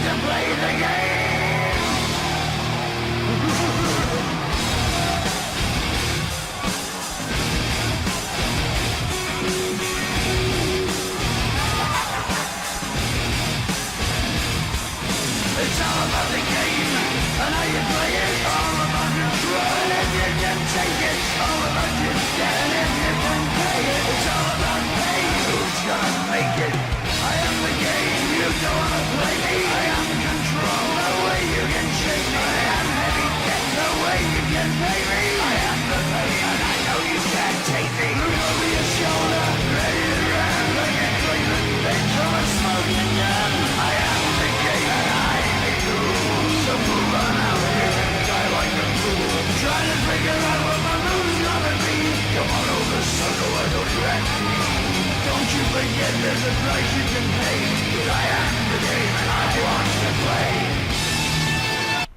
to play the game. It's all about the game, and how you play it. All about control, and if you can take it. All about your debt, and if you can pay it. It's all about pay, who's gonna make it? I am the game, you don't wanna play me. I am control, no way you can shake me. I am heavy debt, no way you can pay me. I am the pain, and I know you can't take me. Look over your shoulder, ready to run like a Cleveland bitch from a smoking gun. I am the game, and I the tool. So move on out here and die like a fool. Trying to figure out what my move's gonna be. Come on over, sucker, why don't you act me? Don't you forget there's a price you can pay. 'Cause I am the game and I want to play.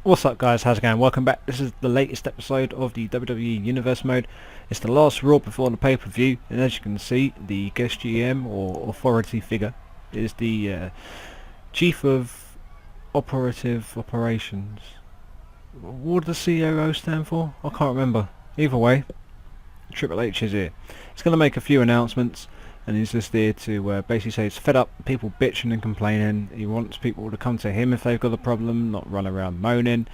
What's up guys, how's it going? Welcome back. This is the latest episode of the WWE Universe mode. It's the last Raw before the pay-per-view, and as you can see, the guest GM or authority figure is the Chief of Operations. What does the COO stand for? I can't remember. Either way, Triple H is here. He's going to make a few announcements, and he's just there to basically say he's fed up people bitching and complaining. He wants people to come to him if they've got a problem, not run around moaning.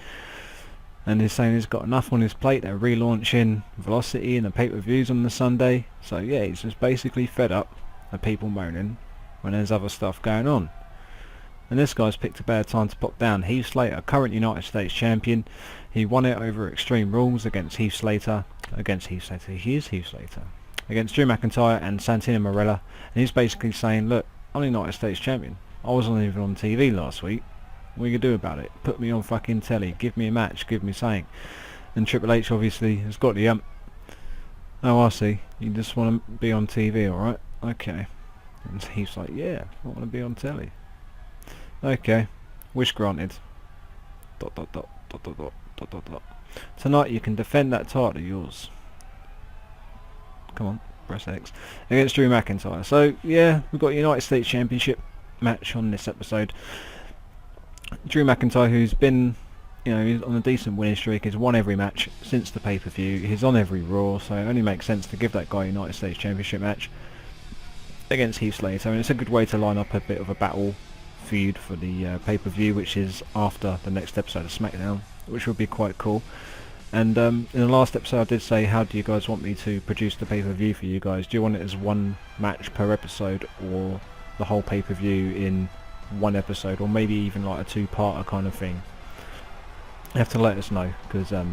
And he's saying he's got enough on his plate. They're relaunching Velocity and the pay-per-views on the Sunday. So yeah, he's just basically fed up of people moaning when there's other stuff going on. And this guy's picked a bad time to pop down. Heath Slater, current United States champion. He won it over Extreme Rules against Heath Slater. He is Heath Slater. Against Drew McIntyre and Santino Marella. And he's basically saying, look, I'm the United States champion. I wasn't even on TV last week. What are you going to do about it? Put me on fucking telly. Give me a match. Give me something. And Triple H obviously has got the oh, I see. You just want to be on TV, alright? Okay. And Heath's like, yeah, I want to be on telly. Okay, wish granted. ... Tonight you can defend that title of yours. Come on, press X. Against Drew McIntyre. So yeah, we've got a United States Championship match on this episode. Drew McIntyre, who's been, he's on a decent winning streak, has won every match since the pay-per-view. He's on every Raw, so it only makes sense to give that guy a United States Championship match against Heath Slater, and it's a good way to line up a bit of a battle feud for the pay-per-view, which is after the next episode of SmackDown, which would be quite cool. And in the last episode I did say, how do you guys want me to produce the pay-per-view for you guys? Do you want it as one match per episode, or the whole pay-per-view in one episode, or maybe even like a two-parter kind of thing? You have to let us know, because I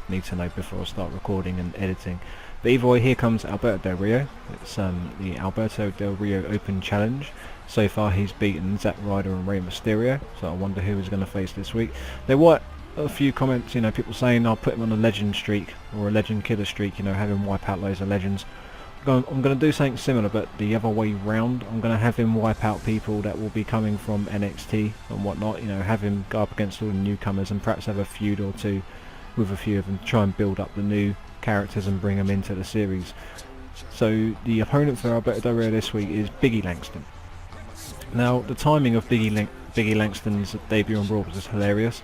need to know before I start recording and editing. But either way, here comes Alberto Del Rio. It's the Alberto Del Rio Open Challenge. So far he's beaten Zack Ryder and Rey Mysterio, so I wonder who he's going to face this week. There were a few comments, people saying I'll put him on a legend streak, or a legend killer streak, have him wipe out loads of legends. I'm going to do something similar, but the other way round. I'm going to have him wipe out people that will be coming from NXT and whatnot, have him go up against all the newcomers and perhaps have a feud or two with a few of them, try and build up the new characters and bring them into the series. So the opponent for Alberto Del Rio this week is Biggie Langston. Now, the timing of Biggie Langston's debut on Raw was hilarious.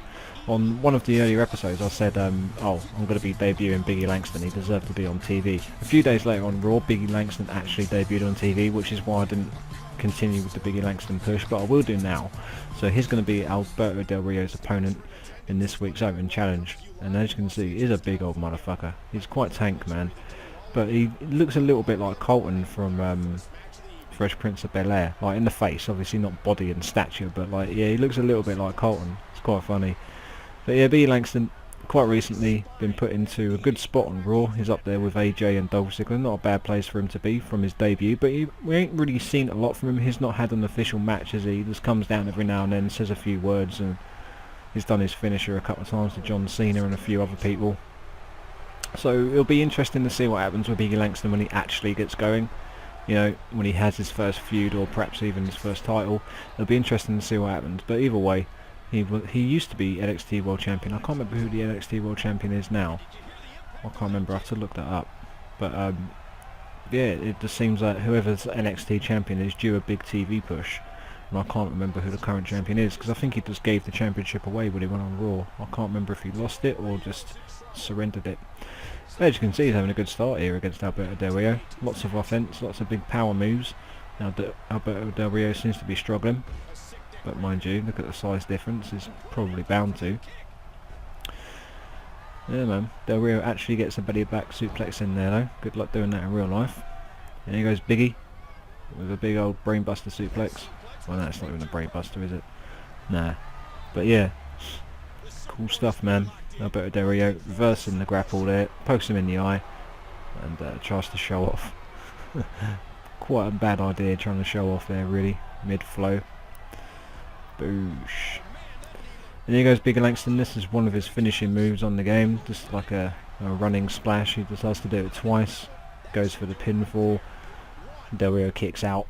On one of the earlier episodes I said, oh, I'm going to be debuting Biggie Langston, he deserved to be on TV. A few days later on Raw, Biggie Langston actually debuted on TV, which is why I didn't continue with the Biggie Langston push, but I will do now. So he's going to be Alberto Del Rio's opponent in this week's Open Challenge. And as you can see, he's a big old motherfucker. He's quite tank, man. But he looks a little bit like Colton from Fresh Prince of Bel-Air, like in the face, obviously not body and stature, but like, yeah, he looks a little bit like Colton. It's quite funny. But yeah, Biggie Langston, quite recently been put into a good spot on Raw. He's up there with AJ and Dolph Ziggler. Not a bad place for him to be from his debut, but we ain't really seen a lot from him. He's not had an official match, has he? He just comes down every now and then, says a few words, and he's done his finisher a couple of times to John Cena and a few other people. So it'll be interesting to see what happens with Biggie Langston when he actually gets going. When he has his first feud, or perhaps even his first title. It'll be interesting to see what happens. But either way, he used to be NXT World Champion. I can't remember who the NXT World Champion is now. I can't remember. I have to look that up. But yeah, it just seems like whoever's NXT Champion is due a big TV push. and I can't remember who the current champion is, because I think he just gave the championship away when he went on Raw. I can't remember if he lost it or just surrendered it. As you can see, he's having a good start here against Alberto Del Rio. Lots of offense, lots of big power moves. Now Alberto Del Rio seems to be struggling, but mind you, look at the size difference, he's probably bound to. Yeah man, Del Rio actually gets a belly back suplex in there though. Good luck doing that in real life. And here goes Biggie with a big old brainbuster suplex. Well, no, it's not even a brainbuster, is it? Nah. But yeah, cool stuff, man. Alberto Del Rio reversing the grapple there, pokes him in the eye, and tries to show off. Quite a bad idea trying to show off there, really, mid-flow. Boosh. And here goes Biggie Langston. This is one of his finishing moves on the game, just like a running splash. He decides to do it twice, goes for the pinfall. Del Rio kicks out,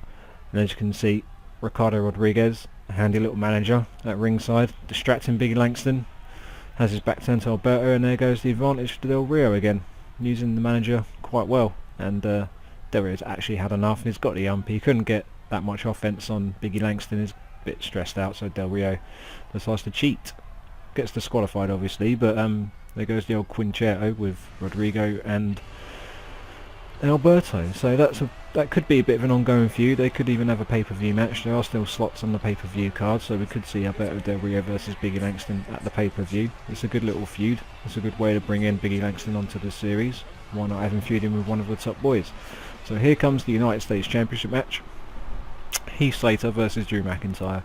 and as you can see, Ricardo Rodriguez, a handy little manager at ringside, distracting Biggie Langston, has his back turned to Alberto, and there goes the advantage to Del Rio again, using the manager quite well. And Del Rio's actually had enough. He's got the ump. He couldn't get that much offense on Biggie Langston. He's a bit stressed out, so Del Rio decides to cheat. Gets disqualified obviously, but there goes the old Quinchetto with Rodrigo and Alberto. So that could be a bit of an ongoing feud. They could even have a pay-per-view match. There are still slots on the pay-per-view card, so we could see Alberto Del Rio versus Biggie Langston at the pay-per-view. It's a good little feud. It's a good way to bring in Biggie Langston onto the series. Why not have him feuding with one of the top boys? So here comes the United States Championship match. Heath Slater versus Drew McIntyre.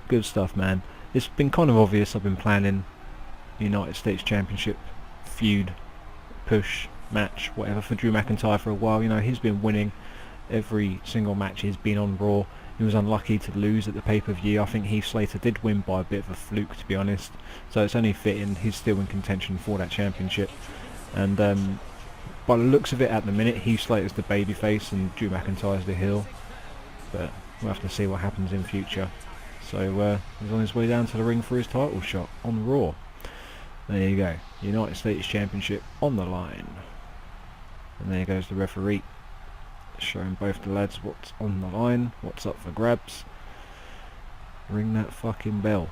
Good stuff, man. It's been kind of obvious I've been planning United States Championship feud, push, match, whatever for Drew McIntyre for a while. You know, he's been winning every single match he's been on Raw. He was unlucky to lose at the pay-per-view. I think Heath Slater did win by a bit of a fluke, to be honest. So it's only fitting he's still in contention for that championship. And by the looks of it at the minute, Heath Slater's the babyface and Drew McIntyre's the heel. But we'll have to see what happens in future. So he's on his way down to the ring for his title shot on Raw. There you go. United States Championship on the line. And there goes the referee, showing both the lads what's on the line, what's up for grabs. Ring that fucking bell.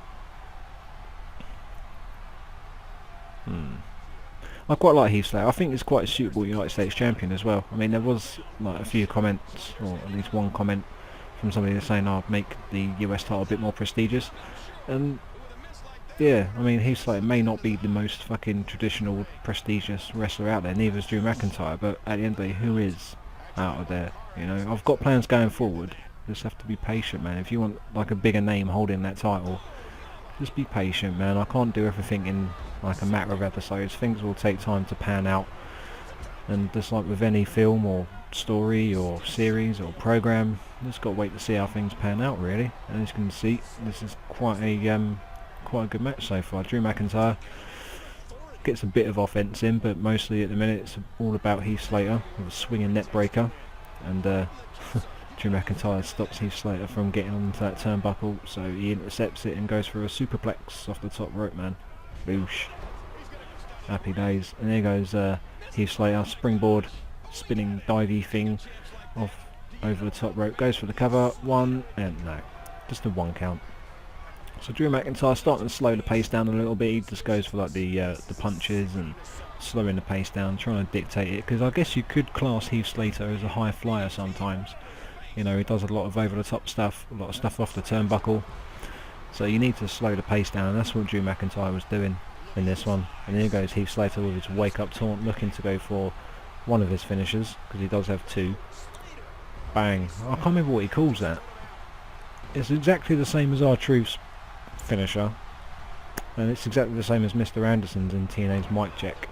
I quite like Heath Slater. I think he's quite a suitable United States champion as well. I mean, there was like a few comments, or at least one comment from somebody saying I'd make the US title a bit more prestigious. And yeah, I mean, Heath Slater may not be the most fucking traditional, prestigious wrestler out there, neither is Drew McIntyre, but at the end of the day, who is out of there? You know, I've got plans going forward. Just have to be patient, man. If you want like a bigger name holding that title, just be patient, man. I can't do everything in like a matter of episodes. Things will take time to pan out, and just like with any film or story or series or program, just got to wait to see how things pan out, really. And as you can see, this is quite a good match so far. Drew McIntyre gets a bit of offense in, but mostly at the minute it's all about Heath Slater with a swinging net breaker, and Drew McIntyre stops Heath Slater from getting onto that turnbuckle, so he intercepts it and goes for a superplex off the top rope, man. Boosh. Happy days. And there goes Heath Slater, springboard spinning divey thing off over the top rope, goes for the cover, one, and no, just a one count. So Drew McIntyre starting to slow the pace down a little bit. He just goes for like the punches and slowing the pace down, trying to dictate it, because I guess you could class Heath Slater as a high flyer sometimes. You know, he does a lot of over the top stuff, a lot of stuff off the turnbuckle, so you need to slow the pace down, and that's what Drew McIntyre was doing in this one. And here goes Heath Slater with his wake up taunt, looking to go for one of his finishers, because he does have two. Bang. I can't remember what he calls that. It's exactly the same as R-Truth's finisher, and it's exactly the same as Mr. Anderson's in TNA's Mic Check.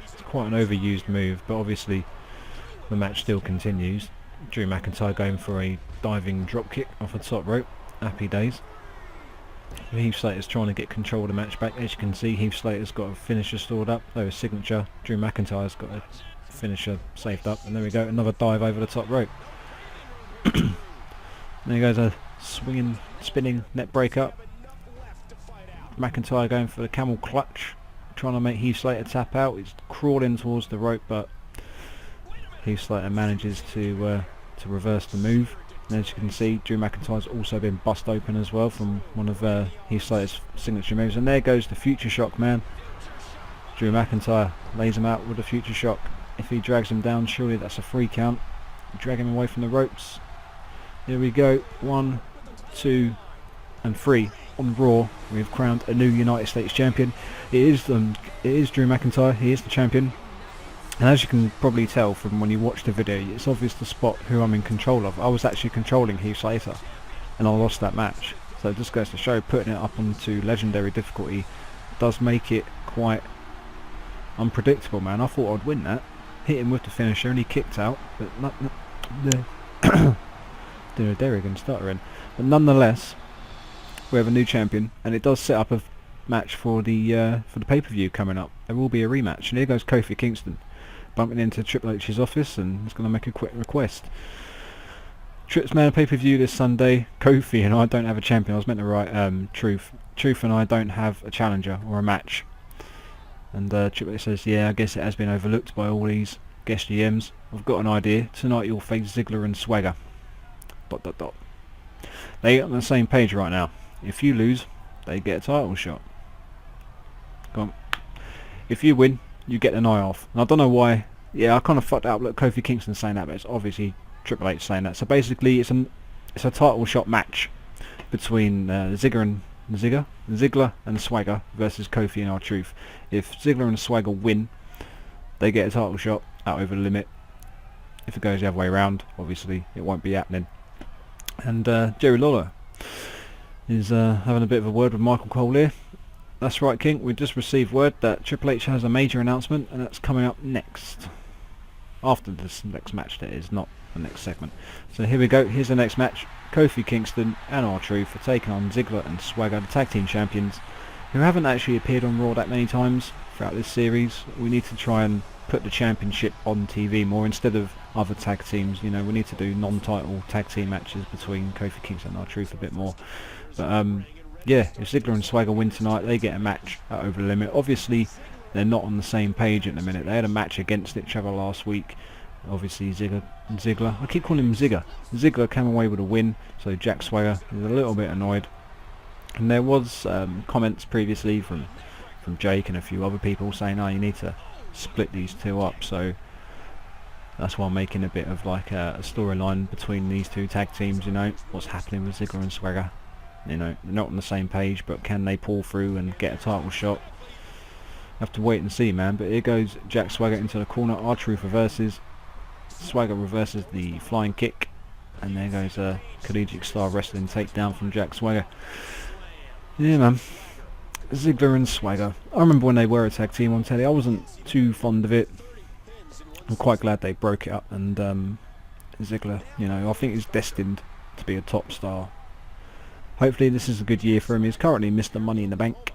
It's quite an overused move, but obviously the match still continues. Drew McIntyre going for a diving dropkick off the top rope. Happy days. Heath Slater's trying to get control of the match back. As you can see, Heath Slater's got a finisher stored up, his signature. Drew McIntyre's got a finisher saved up, and there we go, another dive over the top rope. There goes a swinging, spinning net breaker. McIntyre going for the camel clutch, trying to make Heath Slater tap out. He's crawling towards the rope, but Heath Slater manages to reverse the move. And as you can see, Drew McIntyre's also been bust open as well from one of Heath Slater's signature moves. And there goes the Future Shock, man. Drew McIntyre lays him out with a Future Shock. If he drags him down, surely that's a 3 count. Drag him away from the ropes. Here we go. 1, 2, and 3. On Raw, we have crowned a new United States champion. It is Drew McIntyre. He is the champion. And as you can probably tell from when you watch the video, it's obvious to spot who I'm in control of. I was actually controlling Heath Slater, and I lost that match. So it just goes to show, putting it up onto legendary difficulty does make it quite unpredictable, man. I thought I'd win that. Hit him with the finisher, and he kicked out. But Derrigan stuttering. But nonetheless, we have a new champion, and it does set up a match for the pay-per-view coming up. There will be a rematch, and here goes Kofi Kingston bumping into Triple H's office, and he's going to make a quick request. Trips Man pay-per-view this Sunday. Kofi and I don't have a champion. I was meant to write Truth and I don't have a challenger or a match. And Triple H says, yeah, I guess it has been overlooked by all these guest GMs. I've got an idea. Tonight you'll face Ziggler and Swagger. ... They get on the same page right now. If you lose, they get a title shot. Go on. If you win, you get the night off. And I don't know why. Yeah, I kind of fucked up. Look, Kofi Kingston saying that, but it's obviously Triple H saying that. So basically, it's a title shot match between Ziggler and Swagger versus Kofi and R-Truth. If Ziggler and Swagger win, they get a title shot out over the limit. If it goes the other way around, obviously it won't be happening. And Jerry Lawler is having a bit of a word with Michael Cole here. That's right, King. We've just received word that Triple H has a major announcement, and that's coming up next. After this next match, that is, not the next segment. So here we go. Here's the next match. Kofi Kingston and R-Truth are taking on Ziggler and Swagger, the tag team champions, who haven't actually appeared on Raw that many times throughout this series. We need to try and put the championship on TV more instead of other tag teams. You know, we need to do non-title tag team matches between Kofi Kingston and R-Truth a bit more. But yeah, if Ziggler and Swagger win tonight, they get a match at Over the Limit. Obviously, they're not on the same page at the minute. They had a match against each other last week. Obviously, Ziggler, I keep calling him Zigger. Ziggler came away with a win, so Jack Swagger is a little bit annoyed. And there was comments previously from Jake and a few other people saying, oh, you need to split these two up. So that's why I'm making a bit of like a storyline between these two tag teams, you know, what's happening with Ziggler and Swagger. You know, they're not on the same page, but can they pull through and get a title shot? Have to wait and see, man. But here goes Jack Swagger into the corner. R-Truth reverses. Swagger reverses the flying kick. And there goes a collegiate style wrestling takedown from Jack Swagger. Yeah, man. Ziggler and Swagger. I remember when they were a tag team on telly. I wasn't too fond of it. I'm quite glad they broke it up. And Ziggler, you know, I think he's destined to be a top star. Hopefully this is a good year for him. He's currently Mr. Money in the Bank.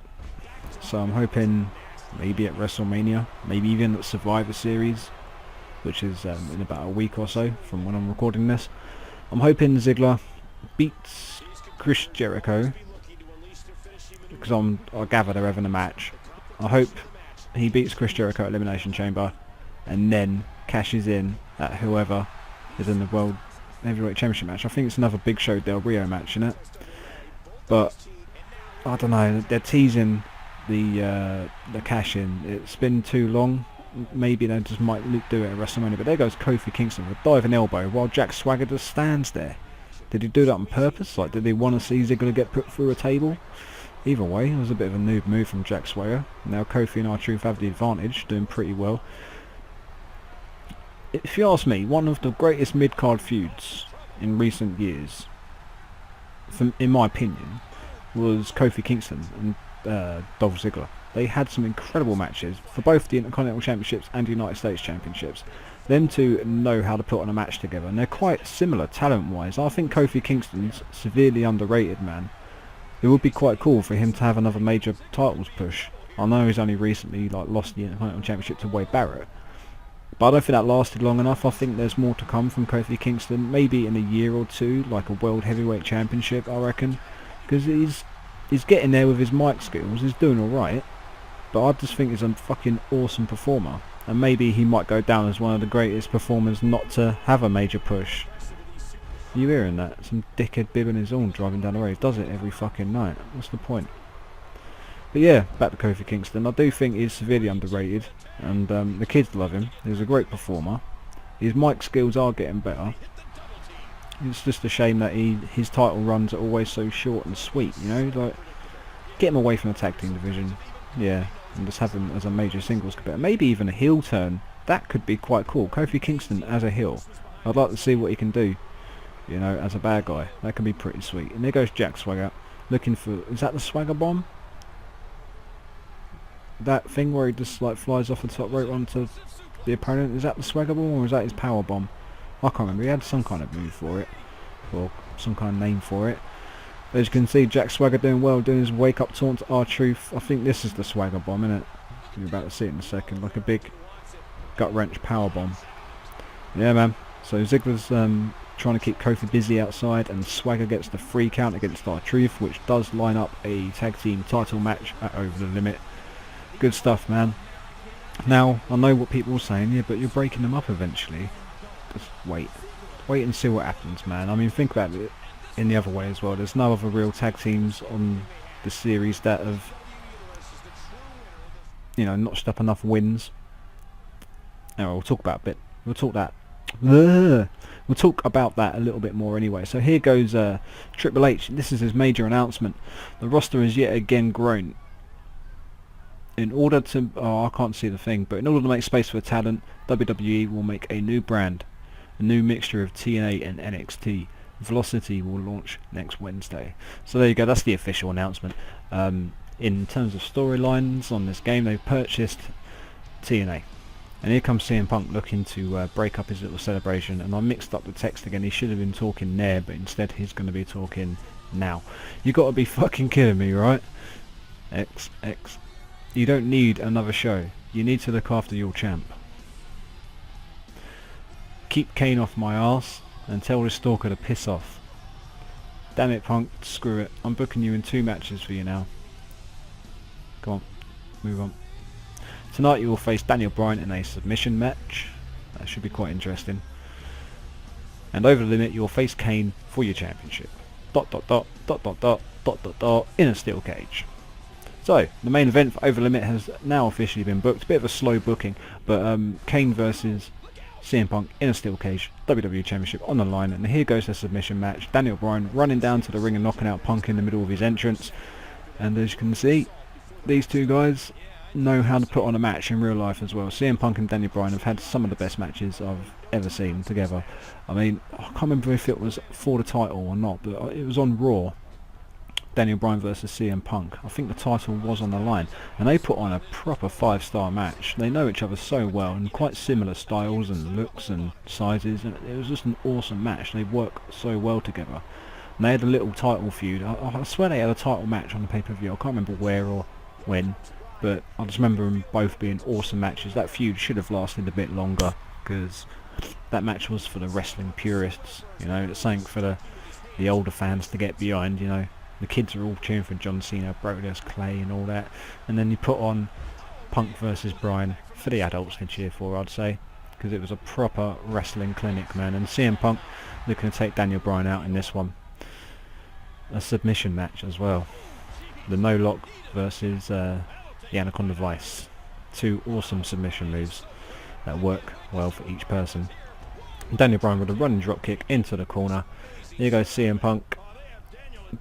So I'm hoping maybe at WrestleMania, maybe even at Survivor Series, which is in about a week or so from when I'm recording this. I'm hoping Ziggler beats Chris Jericho, because I gather they're having a match. I hope he beats Chris Jericho at Elimination Chamber and then cashes in at whoever is in the World Heavyweight Championship match. I think it's another Big Show Del Rio match, innit? But I don't know, they're teasing the cash in. It's been too long. Maybe they just might do it at WrestleMania. But there goes Kofi Kingston with a diving elbow while Jack Swagger just stands there. Did he do that on purpose? Like, did they want to see Ziggler get put through a table? Either way, it was a bit of a noob move from Jack Swagger. Now Kofi and R-Truth have the advantage, doing pretty well. If you ask me, one of the greatest mid-card feuds in recent years, in my opinion, was Kofi Kingston and Dolph Ziggler. They had some incredible matches for both the Intercontinental Championships and United States Championships. Them two know how to put on a match together, and they're quite similar talent-wise. I think Kofi Kingston's severely underrated, man. It would be quite cool for him to have another major titles push. I know he's only recently lost the Intercontinental Championship to Wade Barrett, but I don't think that lasted long enough. I think there's more to come from Kofi Kingston, maybe in a year or two, like a World Heavyweight Championship, I reckon. Because he's getting there with his mic skills, he's doing alright, but I just think he's a fucking awesome performer. And maybe he might go down as one of the greatest performers not to have a major push. You hearing that? Some dickhead bibbing his horn driving down the road. He does it every fucking night. What's the point? But yeah, back to Kofi Kingston. I do think he's severely underrated, and the kids love him. He's a great performer. His mic skills are getting better. It's just a shame that his title runs are always so short and sweet, you know? Like, get him away from the tag team division, yeah, and just have him as a major singles competitor. Maybe even a heel turn. That could be quite cool. Kofi Kingston as a heel. I'd like to see what he can do, you know, as a bad guy. That can be pretty sweet. And there goes Jack Swagger, looking for... Is that the Swagger Bomb? That thing where he just like flies off the top rope onto the opponent. Is that the Swagger Bomb or is that his Power Bomb? I can't remember. He had some kind of move for it, or some kind of name for it. But as you can see, Jack Swagger doing well, doing his wake up taunt to R-Truth. I think this is the Swagger Bomb, isn't it? You're about to see it in a second, like a big gut wrench power bomb. Yeah, man. So Ziggler's trying to keep Kofi busy outside, and Swagger gets the free count against R-Truth, which does line up a tag team title match at Over the Limit. Good stuff, man. Now, I know what people are saying, yeah, but you're breaking them up eventually. Just wait. Wait and see what happens, man. I mean, think about it in the other way as well. There's no other real tag teams on the series that have, you know, notched up enough wins. Now, we'll talk about a bit. We'll talk about that a little bit more anyway. So here goes Triple H. This is his major announcement. The roster has yet again grown. In order to... Oh, I can't see the thing. But in order to make space for talent, WWE will make a new brand. A new mixture of TNA and NXT. Velocity will launch next Wednesday. So there you go. That's the official announcement. In terms of storylines on this game, they've purchased TNA. And here comes CM Punk looking to break up his little celebration. And I mixed up the text again. He should have been talking there, but instead he's going to be talking now. You got to be fucking kidding me, right? X. You don't need another show. You need to look after your champ. Keep Kane off my arse and tell this stalker to piss off. Damn it, Punk. Screw it. I'm booking you in 2 matches for you now. Come on. Move on. Tonight you will face Daniel Bryan in a submission match. That should be quite interesting. And Over the Limit you will face Kane for your championship. ... in a steel cage. So, the main event for Over the Limit has now officially been booked. A bit of a slow booking, but Kane versus CM Punk in a steel cage, WWE Championship on the line, and here goes the submission match. Daniel Bryan running down to the ring and knocking out Punk in the middle of his entrance. And as you can see, these two guys know how to put on a match in real life as well. CM Punk and Daniel Bryan have had some of the best matches I've ever seen together. I mean, I can't remember if it was for the title or not, but it was on Raw. Daniel Bryan versus CM Punk. I think the title was on the line, and they put on a proper 5-star match. They know each other so well, and quite similar styles and looks and sizes, and it was just an awesome match. They work so well together. And they had a little title feud. I swear they had a title match on the pay-per-view. I can't remember where or when, but I just remember them both being awesome matches. That feud should have lasted a bit longer, because that match was for the wrestling purists, you know. It's something for the older fans to get behind, you know. The kids are all cheering for John Cena, Brodus Clay and all that. And then you put on Punk versus Bryan for the adults to cheer for, I'd say. Because it was a proper wrestling clinic, man. And CM Punk looking to take Daniel Bryan out in this one. A submission match as well. The No Lock versus the Anaconda Vice. 2 awesome submission moves that work well for each person. Daniel Bryan with a running drop kick into the corner. Here goes CM Punk.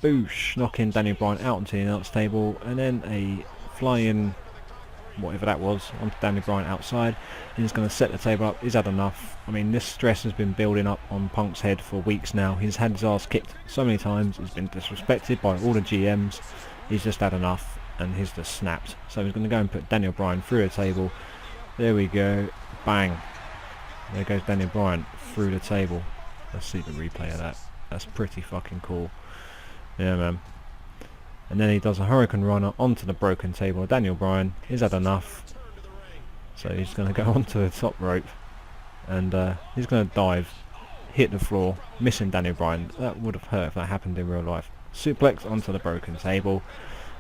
Boosh, knocking Daniel Bryan out onto the announce table, and then a flying, whatever that was, onto Daniel Bryan outside. He's going to set the table up. He's had enough. I mean, this stress has been building up on Punk's head for weeks now. He's had his ass kicked so many times. He's been disrespected by all the GMs. He's just had enough, and he's just snapped. So he's going to go and put Daniel Bryan through a table. There we go. Bang. There goes Daniel Bryan through the table. Let's see the replay of that. That's pretty fucking cool. Yeah, man. And then he does a Hurricane Runner onto the broken table. Daniel Bryan, he's had enough. So he's going to go onto the top rope. And he's going to dive, hit the floor, missing Daniel Bryan. That would have hurt if that happened in real life. Suplex onto the broken table.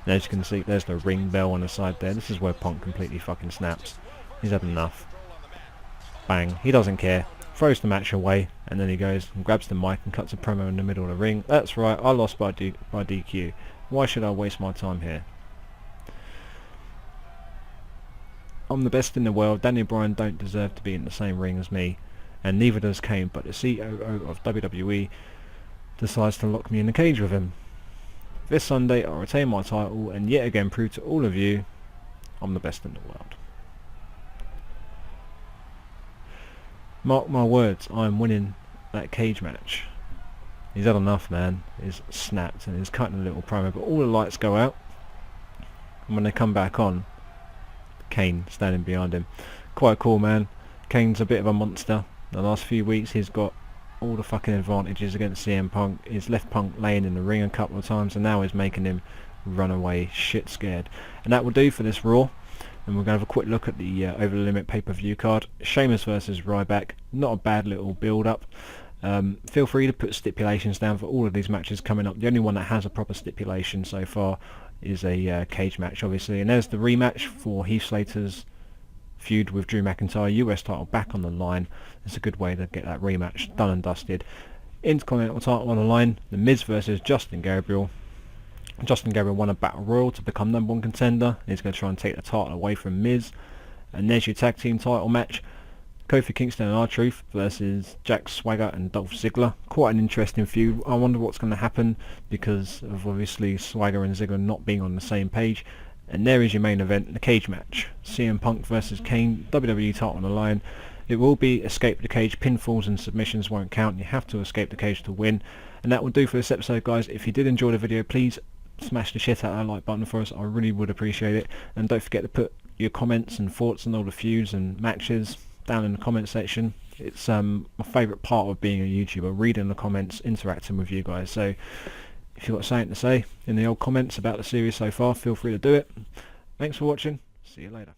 And as you can see, there's the ring bell on the side there. This is where Punk completely fucking snaps. He's had enough. Bang. He doesn't care. throws the match away, and then he goes and grabs the mic and cuts a promo in the middle of the ring. That's right, I lost by DQ. Why should I waste my time here? I'm the best in the world. Daniel Bryan don't deserve to be in the same ring as me, and neither does Kane, but the COO of WWE decides to lock me in the cage with him. This Sunday I'll retain my title and yet again prove to all of you I'm the best in the world. Mark my words, I'm winning that cage match. He's had enough, man. He's snapped and he's cutting a little promo, but all the lights go out, and when they come back on, Kane standing behind him. Quite cool, man. Kane's a bit of a monster. The last few weeks he's got all the fucking advantages against CM Punk. He's left Punk laying in the ring a couple of times, and now he's making him run away shit scared. And that will do for this Raw. And we're going to have a quick look at the Over the Limit pay-per-view card. Sheamus versus Ryback. Not a bad little build-up. Feel free to put stipulations down for all of these matches coming up. The only one that has a proper stipulation so far is a cage match, obviously. And there's the rematch for Heath Slater's feud with Drew McIntyre. US title back on the line. It's a good way to get that rematch done and dusted. Intercontinental title on the line. The Miz versus Justin Gabriel. Justin Gabriel won a Battle Royal to become #1 contender. He's going to try and take the title away from Miz. And there's your tag team title match. Kofi Kingston and R-Truth versus Jack Swagger and Dolph Ziggler. Quite an interesting feud. I wonder what's going to happen because of obviously Swagger and Ziggler not being on the same page. And there is your main event, the cage match. CM Punk versus Kane, WWE title on the line. It will be escape the cage. Pinfalls and submissions won't count. You have to escape the cage to win. And that will do for this episode, guys. If you did enjoy the video, please smash the shit out of that like button for us. I really would appreciate it. And don't forget to put your comments and thoughts on all the feuds and matches down in the comment section. It's my favourite part of being a YouTuber, reading the comments, interacting with you guys. So if you've got something to say in the old comments about the series so far, feel free to do it. Thanks for watching. See you later.